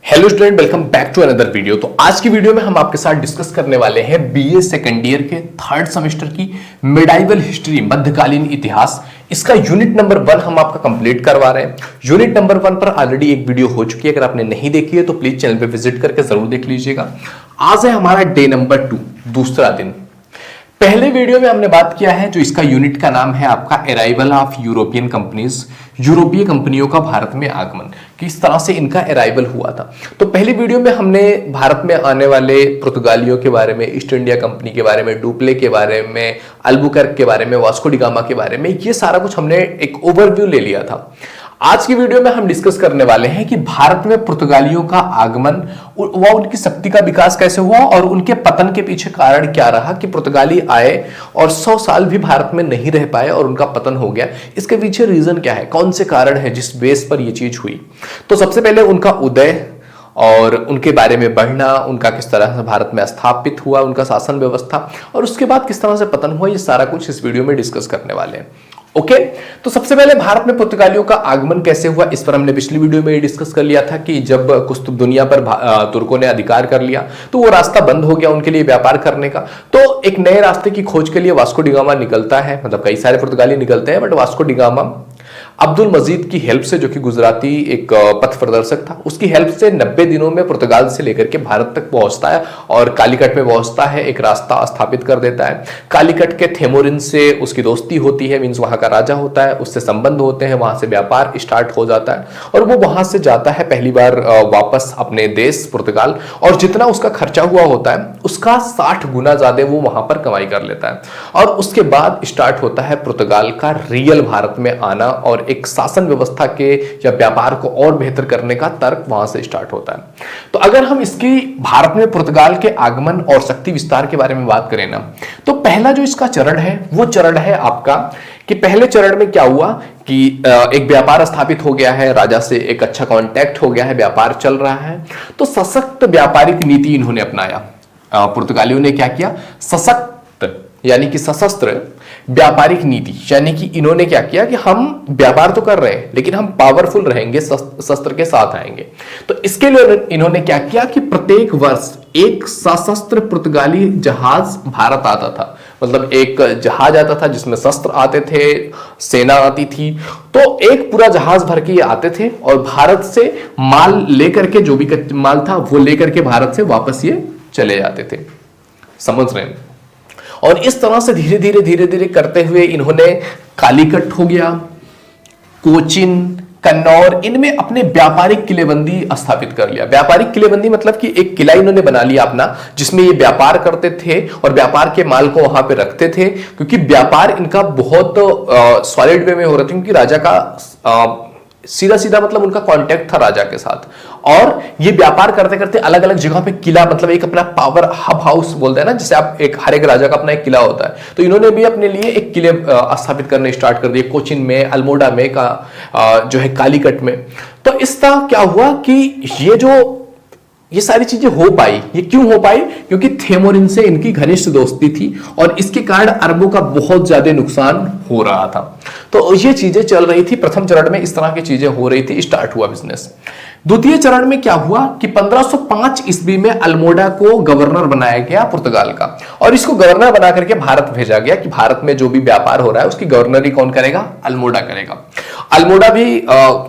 Hello student, welcome back to another video. तो आज की वीडियो में हम आपके साथ डिस्कस करने वाले हैं बीए सेकेंड ईयर के थर्ड सेमेस्टर की मिडाइवल हिस्ट्री, मध्यकालीन इतिहास। इसका यूनिट नंबर 1 हम आपका कंप्लीट करवा रहे हैं। यूनिट नंबर 1 पर ऑलरेडी एक वीडियो हो चुकी है, अगर आपने नहीं देखी है तो प्लीज चैनल पे विजिट करके जरूर देख लीजिएगा। आज है हमारा डे नंबर 2, दूसरा दिन। पहले वीडियो में हमने बात किया है, जो इसका यूनिट का नाम है आपका अराइवल ऑफ यूरोपियन कंपनीज, यूरोपीय कंपनियों का भारत में आगमन, किस तरह से इनका अराइवल हुआ था। तो पहली वीडियो में हमने भारत में आने वाले पुर्तगालियों के बारे में, ईस्ट इंडिया कंपनी के बारे में, डुप्ले के बारे में, अल्बुकर्क के बारे में, वास्को डी गामा के बारे में, ये सारा कुछ हमने एक ओवरव्यू ले लिया था। आज की वीडियो में हम डिस्कस करने वाले हैं कि भारत में पुर्तगालियों का आगमन व उनकी शक्ति का विकास कैसे हुआ और उनके पतन के पीछे कारण क्या रहा कि पुर्तगाली आए और 100 साल भी भारत में नहीं रह पाए और उनका पतन हो गया। इसके पीछे रीजन क्या है, कौन से कारण है जिस बेस पर यह चीज हुई। तो सबसे पहले उनका उदय और उनके बारे में बढ़ना, उनका किस तरह से भारत में स्थापित हुआ, उनका शासन व्यवस्था, और उसके बाद किस तरह से पतन हुआ, ये सारा कुछ इस वीडियो में डिस्कस करने वाले हैं। ओके तो सबसे पहले भारत में पुर्तगालियों का आगमन कैसे हुआ, इस पर हमने पिछली वीडियो में डिस्कस कर लिया था कि जब कुछ दुनिया पर तुर्कों ने अधिकार कर लिया तो वो रास्ता बंद हो गया उनके लिए व्यापार करने का। तो एक नए रास्ते की खोज के लिए वास्को डी गामा निकलता है, मतलब कई सारे पुर्तगाली निकलते हैं, but Vasco da Gama Abdul Majid की हेल्प से, जो कि गुजराती एक पथ प्रदर्शक था, उसकी हेल्प से 90 दिनों में पुर्तगाल से लेकर के भारत तक पहुंचता है और कालीकट में पहुंचता है, एक रास्ता स्थापित कर देता है। कालीकट के थेमोरिन से उसकी दोस्ती होती है, मींस वहां का राजा होता है, उससे संबंध होते हैं, वहां से व्यापार स्टार्ट हो जाता है और वो वहां से जाता है पहली बार वापस अपने देश पुर्तगाल, और जितना उसका खर्चा हुआ होता है उसका 60 गुना ज्यादा वो वहां पर कमाई कर लेता है। और उसके बाद स्टार्ट होता है पुर्तगाल का रियल भारत में आना और एक शासन व्यवस्था के या व्यापार को और बेहतर करने का तर्क वहां से स्टार्ट होता है। तो अगर हम इसकी भारत में पुर्तगाल के आगमन और शक्ति विस्तार के बारे में बात करें ना, तो पहला जो इसका चरण है वो चरण है आपका कि पहले चरण में क्या हुआ कि एक व्यापार स्थापित हो गया है, राजा से एक अच्छा कांटेक्ट हो गया है, व्यापार चल रहा है, तो सशक्त व्यापारिक नीति इन्होंने अपनाया। पुर्तगालियों ने क्या किया, सशक्त यानी कि सशस्त्र व्यापारिक नीति, यानी कि इन्होंने क्या किया कि हम व्यापार तो कर रहे हैं लेकिन हम पावरफुल रहेंगे, शस्त्र के साथ आएंगे। तो इसके लिए इन्होंने क्या किया कि प्रत्येक वर्ष एक सशस्त्र पुर्तगाली जहाज भारत आता था, मतलब एक जहाज आता था जिसमें शस्त्र आते थे, सेना आती थी, तो एक पूरा जहाज भर के ये आते थे और भारत से माल लेकर के, जो भी माल था वो लेकर के भारत से वापस ये चले जाते थे। समझ रहे हैं। और इस तरह से धीरे धीरे करते हुए इन्होंने कालीकट हो गया, कोचिन, कन्नौर, इनमें अपने व्यापारिक किलेबंदी स्थापित कर लिया। व्यापारिक किलेबंदी मतलब कि एक किला इन्होंने बना लिया अपना, जिसमें ये व्यापार करते थे और व्यापार के माल को वहां पे रखते थे, क्योंकि व्यापार इनका बहुत सॉलिड वे में हो रहा था, क्योंकि राजा का सीधा सीधा मतलब उनका कांटेक्ट था राजा के साथ। और ये व्यापार करते करते अलग अलग जगह पे किला, मतलब एक अपना पावर हब हाउस बोलते हैं ना, जैसे आप एक हर एक राजा का अपना एक किला होता है, तो इन्होंने भी अपने लिए एक किले स्थापित करने स्टार्ट कर दिए, कोचिन में, अल्मोड़ा में, जो है कालीकट में। तो इस तरह क्या हुआ कि ये सारी चीजें हो पाई। ये क्यों हो पाई, क्योंकि थेमोरिन से इनकी घनिष्ठ दोस्ती थी और इसके कारण अरबों का बहुत ज्यादा नुकसान हो रहा था। तो ये चीजें चल रही थी। प्रथम चरण में इस तरह की चीजें हो रही थी, स्टार्ट हुआ बिजनेस। द्वितीय चरण में क्या हुआ कि 1505 ईस्वी में अल्मोड़ा को गवर्नर बनाया गया पुर्तगाल का, और इसको गवर्नर बना करके भारत भेजा गया कि भारत में जो भी व्यापार हो रहा है उसकी गवर्नरी कौन करेगा, अल्मोड़ा करेगा। अल्मोड़ा भी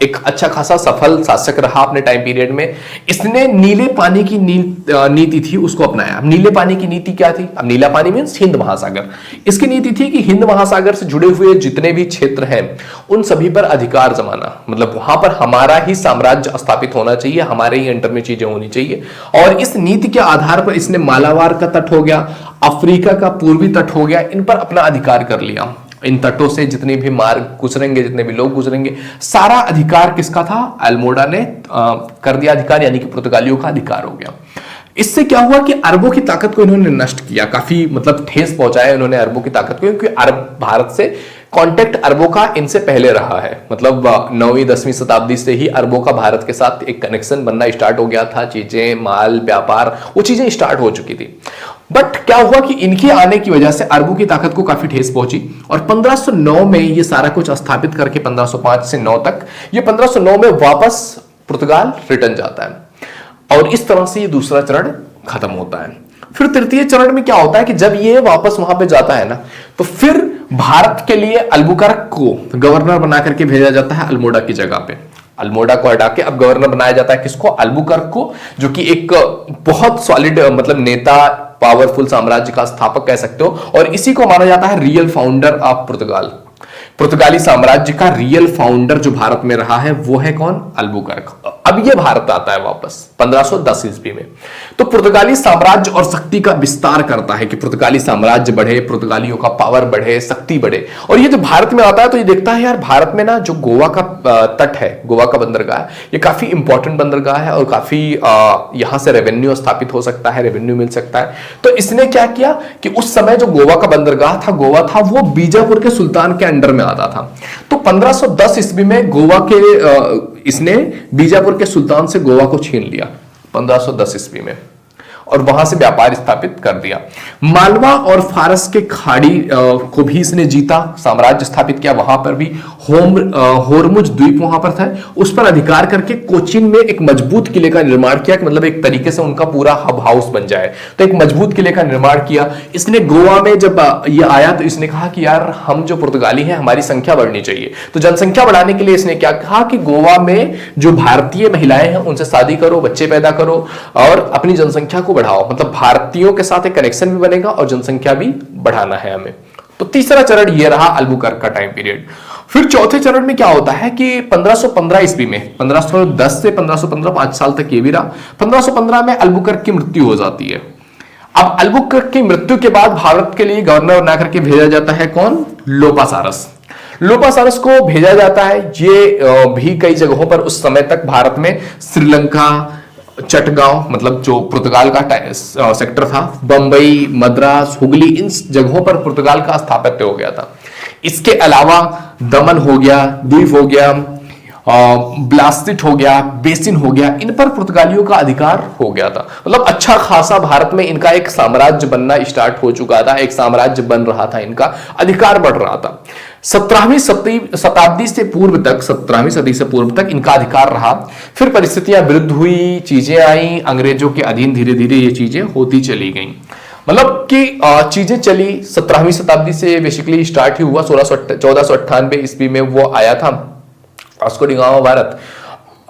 एक अच्छा खासा सफल शासक रहा अपने टाइम पीरियड में। इसने नीले पानी की नीति थी उसको अपनाया। नीले पानी की नीति क्या थी, अब नीला पानी मीन्स हिंद महासागर। इसकी नीति थी कि हिंद महासागर से जुड़े हुए जितने भी क्षेत्र हैं उन सभी पर अधिकार जमाना, मतलब वहां पर हमारा ही साम्राज्य स्थापित होना चाहिए, हमारे ही अंडर में चीजें होनी चाहिए। और इस नीति के आधार पर इसने मालाबार का तट हो गया, अफ्रीका का पूर्वी तट हो गया, इन पर अपना अधिकार कर लिया। इन तटों से जितने भी मार्ग गुजरेंगे, जितने भी लोग गुजरेंगे, सारा अधिकार किसका था, अल्मोड़ा ने कर दिया अधिकार, यानी कि पुर्तगालियों का अधिकार हो गया। इससे क्या हुआ कि अरबों की ताकत को इन्होंने नष्ट किया, काफी मतलब ठेस पहुंचाया इन्होंने अरबों की ताकत को, क्योंकि अरब भारत से कांटेक्ट अरबों का इनसे पहले रहा है, मतलब 9वीं 10वीं शताब्दी से ही अरबों का भारत के साथ एक कनेक्शन बनना स्टार्ट हो गया था। चीजें, माल, व्यापार, वो चीजें स्टार्ट हो चुकी थी। बट क्या हुआ कि इनके आने की वजह से अरबों की ताकत को काफी ठेस पहुंची और 1509 में ये सारा कुछ स्थापित करके 1505 से 9 तक, ये 1509 में वापस पुर्तगाल रिटर्न जाता है। और इस तरह से ये दूसरा चरण खत्म होता है। फिर तृतीय चरण में क्या होता है कि जब ये वापस वहां पे जाता है ना, तो फिर भारत के लिए अल्बुकर्क को गवर्नर बना करके भेजा जाता है अल्मोड़ा की जगह पे। अल्मोड़ा को हटा के अब गवर्नर बनाया जाता है किसको? अल्बुकर्क को, जो कि एक बहुत सॉलिड मतलब नेता, पावरफुल साम्राज्य का स्थापक कह सकते हो, और इसी को माना जाता है रियल फाउंडर ऑफ पुर्तगाल। पुर्तगाली साम्राज्य का रियल फाउंडर जो भारत में रहा है वो है कौन? अल्बुकर्क। अब ये भारत आता है वापस 1510 ईस्वी में। तो पुर्तगाली साम्राज्य और शक्ति का विस्तार करता है कि पुर्तगाली साम्राज्य बढ़े, पुर्तगालियों का पावर बढ़े, शक्ति बढ़े। और ये जब भारत में आता है तो ये देखता है यार भारत में ना जो गोवा का तट है, गोवा का बंदरगाह, ये काफी इंपॉर्टेंट बंदरगाह है और काफी यहां से रेवेन्यू स्थापित हो सकता है, रेवेन्यू मिल सकता है। तो इसने क्या किया कि उस समय जो गोवा का बंदरगाह था, गोवा था वो बीजापुर के सुल्तान के अंडर में आता था। तो 1510 ईस्वी में गोवा के इसने बीजापुर के सुल्तान से गोवा को छीन लिया 1510 ईस्वी में, और वहां से व्यापार स्थापित कर दिया। मालवा और फारस के खाड़ी को भी इसने जीता, साम्राज्य स्थापित किया। वहां पर भी होरमुज द्वीप वहां पर था, उस पर अधिकार करके कोचीन में एक मजबूत किले का निर्माण किया कि मतलब एक तरीके से उनका पूरा हब हाउस बन जाए। तो एक मजबूत किले का निर्माण किया इसने। गोवा में जब ये आया तो इसने कहा कि यार हम जो पुर्तगाली हैं हमारी संख्या बढ़नी चाहिए। तो जनसंख्या बढ़ाने के लिए इसने क्या कहा कि गोवा में जो भारतीय महिलाएं हैं उनसे शादी करो, बच्चे पैदा करो और अपनी जनसंख्या को बढ़ाओ। मतलब भारतीयों के साथ एक कनेक्शन भी बनेगा और जनसंख्या भी बढ़ाना है हमें। तो तीसरा चरण ये रहा अल्बुकर्क का टाइम पीरियड। फिर चौथे चरण में क्या होता है कि 1515 ईस्वी में, 1510 से 1515 5 साल तक ये भी रहा। 1515 में अल्बुकर्क की मृत्यु हो जाती है। अब अल्बुकर्क की मृत्यु के बाद भारत के लिए गवर्नर बना करके भेजा जाता है कौन? लोपासारस। लोपासारस को भेजा जाता है। ये भी कई जगहों पर उस समय तक भारत में श्रीलंका, चटगांव मतलब जो पुर्तगाल का सेक्टर था, बंबई, मद्रास, हुगली, इन जगहों पर पुर्तगाल का स्थापत्य हो गया था। इसके अलावा दमन हो गया, दीव हो गया, ब्लास्टिट हो गया, बेसिन हो गया, इन पर पुर्तगालियों का अधिकार हो गया था। मतलब अच्छा खासा भारत में इनका एक साम्राज्य बनना स्टार्ट हो चुका था, एक साम्राज्य बन रहा था, इनका अधिकार बढ़ रहा था। 17वीं शताब्दी से पूर्व तक, 17वीं सदी से पूर्व तक इनका अधिकार रहा। फिर परिस्थितियां विरुद्ध हुई, चीजें आई, अंग्रेजों के अधीन धीरे धीरे ये चीजें होती चली गई। मतलब कि चीजें चली 17वीं शताब्दी से बेसिकली स्टार्ट ही हुआ। 1498 ईस्वी में वो आया था वास्को डी गामा भारत।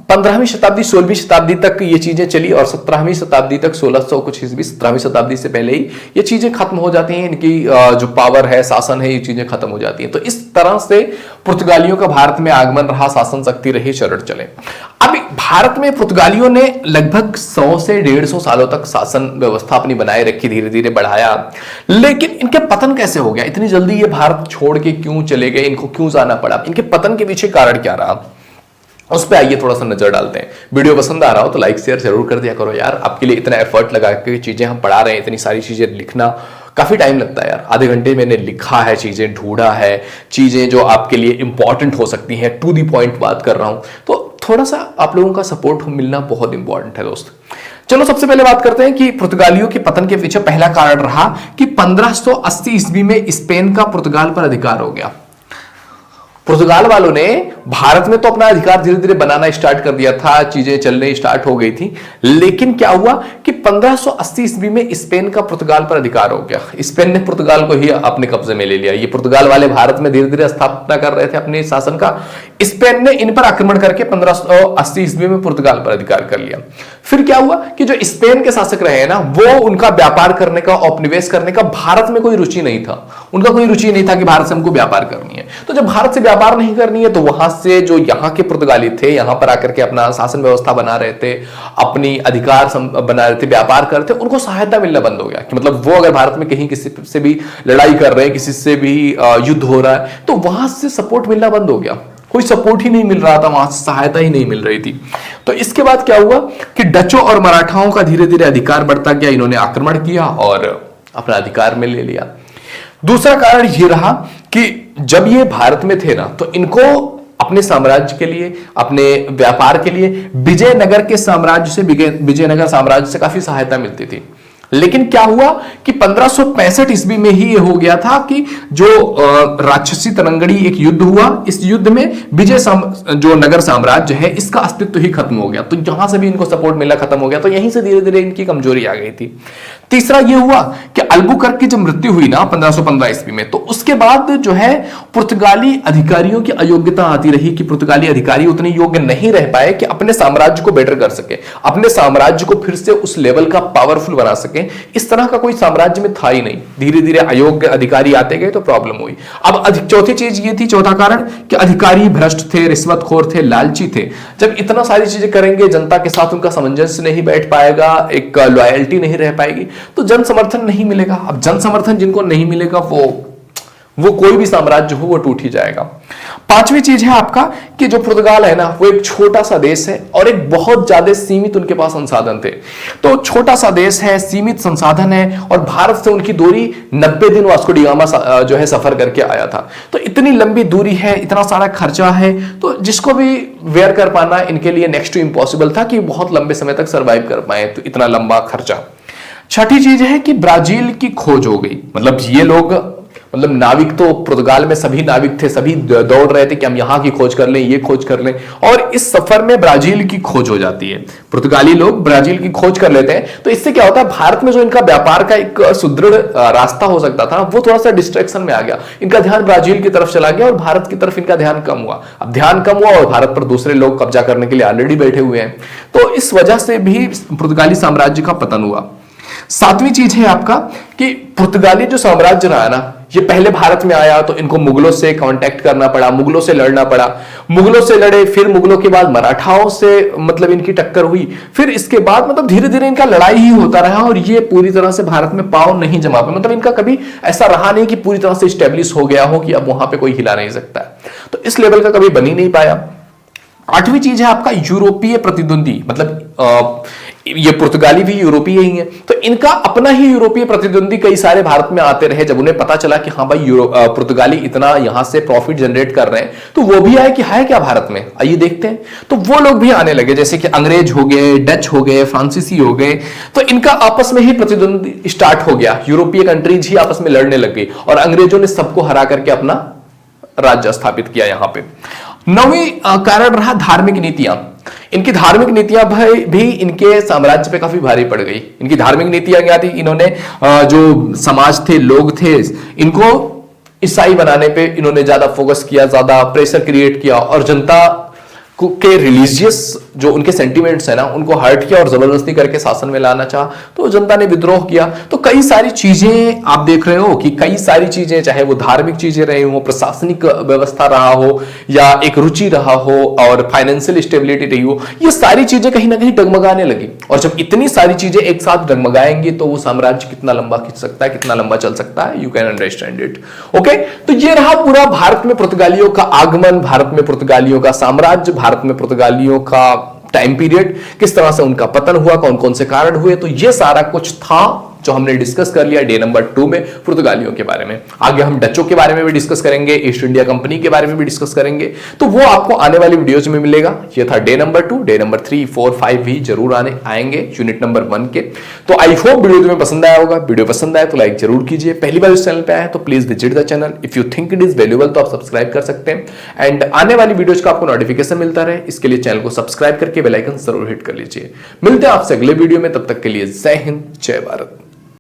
15वीं शताब्दी 16वीं शताब्दी तक ये चीजें चली और 17वीं शताब्दी तक 1600 कुछ ईस्वी, 17वीं शताब्दी से पहले ही ये चीजें खत्म हो जाती हैं। इनकी जो पावर है, शासन है, ये चीजें खत्म हो जाती हैं। तो इस तरह से पुर्तगालियों का भारत में आगमन रहा, शासन शक्ति रही, चरण चले। अब भारत में पुर्तगालियों ने लगभग 100 से 150 सालों तक शासन व्यवस्था अपनी बनाए रखी, धीरे धीरे बढ़ाया। लेकिन इनके पतन कैसे हो गया? इतनी जल्दी ये भारत छोड़ के क्यों चले गए? इनको क्यों जाना पड़ा? इनके पतन के पीछे कारण क्या रहा? उस पर आइए थोड़ा सा नजर डालते हैं। वीडियो पसंद आ रहा हो तो लाइक शेयर जरूर कर दिया करो यार। आपके लिए इतना एफर्ट लगा के चीजें हम पढ़ा रहे हैं, इतनी सारी चीजें लिखना काफी टाइम लगता है यार। आधे घंटे मैंने लिखा है, चीजें ढूंढा है, चीजें जो आपके लिए इंपॉर्टेंट हो सकती हैं, टू दी पॉइंट बात कर रहा हूं। तो थोड़ा सा आप लोगों का सपोर्ट मिलना बहुत इंपॉर्टेंट है दोस्त। चलो सबसे पहले बात करते हैं कि पुर्तगालियों के पतन के पीछे पहला कारण रहा कि 1580 ईस्वी में स्पेन का पुर्तगाल पर अधिकार हो गया। पुर्तगाल वालों ने भारत में तो अपना अधिकार धीरे धीरे बनाना स्टार्ट कर दिया था, चीजें चलने स्टार्ट हो गई थी। लेकिन क्या हुआ कि 1580 ईस्वी में स्पेन का पुर्तगाल पर अधिकार हो गया। स्पेन ने पुर्तगाल को ही अपने कब्जे में ले लिया। ये पुर्तगाल वाले भारत में धीरे धीरे स्थापना कर रहे थे अपने शासन का। स्पेन ने इन पर आक्रमण करके 1580 ईस्वी में पुर्तगाल पर अधिकार कर लिया। फिर क्या हुआ कि जो स्पेन के शासक रहे ना, वो उनका व्यापार करने का, औपनिवेश करने का भारत में कोई रुचि नहीं था। उनका कोई रुचि नहीं था कि भारत से हमको व्यापार करनी है। तो जब भारत से व्यापार नहीं करनी है तो वहां से जो यहाँ के पुर्तगाली थे, यहां पर आकर के अपना शासन व्यवस्था बना रहे थे, अपनी अधिकार बना रहे थे, व्यापार कर रहे थे, उनको सहायता मिलना बंद हो गया। कि मतलब वो अगर भारत में कहीं किसी से भी लड़ाई कर रहे हैं, किसी से भी युद्ध हो रहा है, तो वहां से सपोर्ट मिलना बंद हो गया। कोई सपोर्ट ही नहीं मिल रहा था, वहां से सहायता ही नहीं मिल रही थी। तो इसके बाद क्या हुआ कि डचों और मराठाओं का धीरे धीरे अधिकार बढ़ता गया। इन्होंने आक्रमण किया और अपना अधिकार में ले लिया। दूसरा कारण यह रहा कि जब ये भारत में थे ना, तो इनको अपने साम्राज्य के लिए, अपने व्यापार के लिए विजयनगर के साम्राज्य से, विजयनगर साम्राज्य से काफी सहायता मिलती थी। लेकिन क्या हुआ कि 1565 ईस्वी में ही ये हो गया था कि जो राक्षसी तरंगड़ी एक युद्ध हुआ, इस युद्ध में जो नगर साम्राज्य है इसका अस्तित्व ही खत्म हो गया। तो जहां से भी इनको सपोर्ट मिला खत्म हो गया, तो यहीं से धीरे धीरे इनकी कमजोरी आ गई थी। तीसरा ये हुआ कि अल्बुकर्क की जब मृत्यु हुई ना 1515 ईस्वी में, तो उसके बाद जो है पुर्तगाली अधिकारियों की अयोग्यता आती रही कि पुर्तगाली अधिकारी उतने योग्य नहीं रह पाए कि अपने साम्राज्य को बेटर कर सके, अपने साम्राज्य को फिर से उस लेवल का पावरफुल बना सके। इस तरह का कोई साम्राज्य में था ही नहीं। धीरे धीरे अयोग्य अधिकारी आते गए तो प्रॉब्लम हुई। अब चौथी चीज ये थी, चौथा कारण कि अधिकारी भ्रष्ट थे, रिश्वतखोर थे, लालची थे। जब इतना सारी चीजें करेंगे, जनता के साथ उनका सामंजस्य नहीं बैठ पाएगा, एक लॉयल्टी नहीं रह पाएगी, तो जन समर्थन नहीं मिलेगा। अब जन समर्थन जिनको नहीं मिलेगा वो कोई भी साम्राज्य हो वो टूट ही जाएगा। पांचवी चीज है आपका कि जो पुर्तगाल है ना, वो एक छोटा सा देश है और एक बहुत ज्यादा सीमित उनके पास संसाधन थे। तो छोटा सा देश है, सीमित संसाधन है, और भारत से उनकी दूरी 90 दिन वास्को डी गामा जो है सफर करके आया था। तो इतनी लंबी दूरी है, इतना सारा खर्चा है, तो जिसको भी वेयर कर पाना इनके लिए नेक्स्ट टू इम्पॉसिबल था कि बहुत लंबे समय तक सर्वाइव कर पाए, तो इतना लंबा खर्चा। छठी चीज है कि ब्राजील की खोज हो गई। मतलब ये लोग, मतलब नाविक तो पुर्तगाल में सभी नाविक थे, सभी दौड़ रहे थे कि हम यहां की खोज कर लें, ये खोज कर लें, और इस सफर में ब्राजील की खोज हो जाती है। पुर्तगाली लोग ब्राजील की खोज कर लेते हैं, तो इससे क्या होता है, भारत में जो इनका व्यापार का एक सुदृढ़ रास्ता हो सकता था वो थोड़ा सा डिस्ट्रैक्शन में आ गया। इनका ध्यान ब्राजील की तरफ चला गया और भारत की तरफ इनका ध्यान कम हुआ। अब ध्यान कम हुआ और भारत पर दूसरे लोग कब्जा करने के लिए ऑलरेडी बैठे हुए हैं, तो इस वजह से भी पुर्तगाली साम्राज्य का पतन हुआ। सातवीं चीज है आपका कि पुर्तगाली जो साम्राज्य रहा ना, ये पहले भारत में आया तो इनको मुगलों से कांटेक्ट करना पड़ा, मुगलों से लड़ना पड़ा, मुगलों से लड़े, फिर मुगलों के बाद मराठाओं से मतलब इनकी टक्कर हुई, फिर इसके बाद मतलब धीरे धीरे इनका लड़ाई ही होता रहा और ये पूरी तरह से भारत में पांव नहीं जमा पाए। मतलब इनका कभी ऐसा रहा नहीं कि पूरी तरह से स्टेब्लिश हो गया हो कि अब वहां पे कोई हिला नहीं सकता, तो इस लेवल का कभी बन ही नहीं पाया। आठवीं चीज है आपका यूरोपीय प्रतिद्वंदी। मतलब ये पुर्तगाली भी यूरोपीय ही है, तो इनका अपना ही यूरोपीय प्रतिद्वंदी कई सारे भारत में आते रहे। जब उन्हें पता चला कि हाँ भाई पुर्तगाली इतना यहां से प्रॉफिट जनरेट कर रहे हैं, तो वो भी आए कि है क्या भारत में, आइए देखते हैं। तो वो लोग भी आने लगे, जैसे कि अंग्रेज हो गए, डच हो गए, फ्रांसीसी हो गए, तो इनका आपस में ही प्रतिद्वंदी स्टार्ट हो गया। यूरोपीय कंट्रीज ही आपस में लड़ने लग गई और अंग्रेजों ने सबको हरा करके अपना राज्य स्थापित किया यहां पे। नौवीं कारण रहा धार्मिक नीतियां। इनकी धार्मिक नीतियां भी इनके साम्राज्य पे काफी भारी पड़ गई। इनकी धार्मिक नीतियां क्या थी, इन्होंने जो समाज थे, लोग थे, इनको ईसाई बनाने पे इन्होंने ज्यादा फोकस किया, ज्यादा प्रेशर क्रिएट किया और जनता के रिलीजियस जो उनके सेंटिमेंट्स है ना उनको हर्ट किया और जबरदस्ती करके शासन में लाना चाहा, तो जनता ने विद्रोह किया। तो कई सारी चीजें आप देख रहे हो कि कई सारी चीजें, चाहे वो धार्मिक चीजें रही हो, प्रशासनिक व्यवस्था रहा हो, या एक रुचि रहा हो, और फाइनेंशियल स्टेबिलिटी रही हो, ये सारी चीजें कहीं ना कहीं डगमगाने लगी। और जब इतनी सारी चीजें एक साथ डगमगाएंगी तो वो साम्राज्य कितना लंबा खिंच सकता है, कितना लंबा चल सकता है, you can understand it. Okay, तो ये रहा पूरा भारत में पुर्तगालियों का आगमन, भारत में पुर्तगालियों का साम्राज्य, भारत में पुर्तगालियों का टाइम पीरियड, किस तरह से उनका पतन हुआ, कौन कौन से कारण हुए। तो ये सारा कुछ था जो हमने डिस्कस कर लिया डे नंबर 2 में पुर्तगालियों के बारे में। आगे हम डचों के बारे में भी डिस्कस करेंगे, ईस्ट इंडिया कंपनी के बारे में भी डिस्कस करेंगे, तो वो आपको आने वाली वीडियोज में मिलेगा। ये था डे नंबर 2, डे नंबर 3, 4, 5 भी जरूर आएंगे यूनिट नंबर 1 के। तो आई होप वीडियो तुम्हें पसंद आया होगा। वीडियो पसंद आए तो लाइक जरूर कीजिए। पहली बार इस चैनल पे आए तो please visit the channel. If you think it is valuable तो आप सब्सक्राइब कर सकते हैं, एंड आने वाली वीडियोज का आपको नोटिफिकेशन मिलता रहे इसके लिए चैनल को सब्सक्राइब करके बेल आइकन जरूर हिट कर लीजिए। मिलते हैं आपसे अगले वीडियो में, तब तक के लिए जय हिंद, जय भारत।